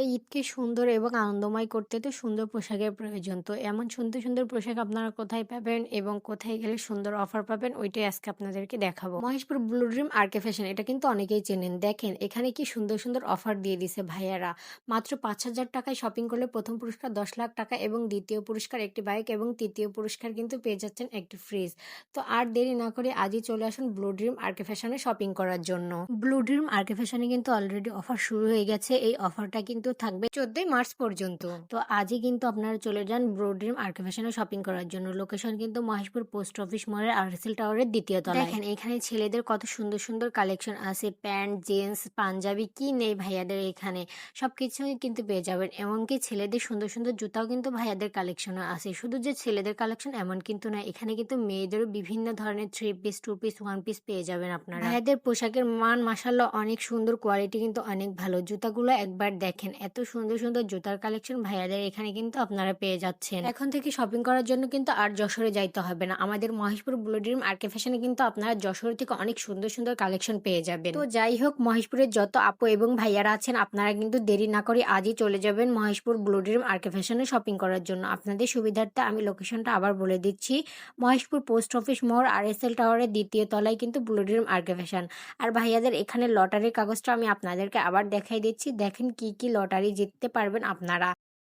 এই ঈদকে সুন্দর এবং আনন্দময় করতে তো সুন্দর পোশাকের প্রয়োজন। তো এমন সুন্দর, সুন্দর পোশাক আপনারা কোথায় পাবেন এবং কোথায় গেলে সুন্দর অফার পাবেন ওইটাই আজকে আপনাদেরকে দেখাবো। মহেশপুর ব্লু ড্রিম আরকে ফ্যাশন এটা কিন্তু অনেকেই চেনেন। দেখেন এখানে কি সুন্দর, সুন্দর অফার দিয়ে দিছে ভাইয়ারা। মাত্র ৳৫,০০০ শপিং করলে ১ম পুরস্কার ৳১০,০০,০০০ এবং দ্বিতীয় পুরস্কার একটি বাইক এবং তৃতীয় পুরস্কার কিন্তু পেয়ে যাচ্ছেন একটি ফ্রিজ। তো আর দেরি না করে আজই চলে আসুন ব্লু ড্রিম আরকে ফ্যাশনে শপিং করার জন্য। ব্লু ড্রিম আরকে ফ্যাশনে কিন্তু অলরেডি অফার শুরু হয়ে গেছে। এই অফারটা কিন্তু থাকবে ১৪ই মার্চ পর্যন্ত। তো আজই কিন্তু আপনারা চলে যান ব্লু ড্রিম আরকে ফ্যাশনে শপিং করার জন্য। লোকেশন কিন্তু মহেশপুর পোস্ট অফিস মোড়ের আরএসএল টাওয়ারের ২য় তলায়। দেখেন এখানে ছেলেদের কত সুন্দর, সুন্দর কালেকশন আছে। প্যান্ট, জিন্স, পাঞ্জাবি কি নেই ভাইয়াদের এখানে। সবকিছুই কিন্তু পেয়ে যাবেন। এমনকি ছেলেদের সুন্দর, সুন্দর জুতাও কিন্তু ভাইয়াদের কালেকশনে আছে। শুধু যে ছেলেদের কালেকশন এমন কিন্তু না। এখানে কিন্তু মেয়েদেরও বিভিন্ন ধরনের three piece, two piece, one piece পেয়ে যাবেন আপনারা। ভাইয়াদের পোশাকের মান মাশাআল্লাহ অনেক সুন্দর, কোয়ালিটি কিন্তু অনেক ভালো। জুতাগুলো একবার দেখেন। এত সুন্দর, সুন্দর জুতার কালেকশন ভাইয়াদের এখানে কিন্তু আপনারা পেয়ে যাচ্ছেন। এখন থেকে শপিং করার জন্য কিন্তু আর যশোরে যাইতে হবে না। আমাদের মহেশপুর ব্লু ড্রিম আরকে ফ্যাশনে কিন্তু আপনারা যশোর থেকে অনেক সুন্দর, সুন্দর কালেকশন পেয়ে যাবেন। তো যাই হোক মহেশপুরের যত আপু এবং ভাইয়ারা আছেন আপনারা কিন্তু দেরি না করে আজই চলে যাবেন মহেশপুর ব্লু ড্রিম আরকে ফ্যাশনে শপিং করার জন্য। আপনাদের সুবিধার্থে আমি লোকেশনটা আবার বলে দিচ্ছি। মহেশপুর পোস্ট অফিস মোড় আরএসএল টাওয়ারের ২য় তলায় কিন্তু ব্লু ড্রিম আরকে ফ্যাশন। আর ভাইয়াদের এখানে লটারির কাগজটা আমি আপনাদেরকে আবার দেখাই দিচ্ছি। দেখেন কি, কি লটারি জিততে পারবেন আপনারা।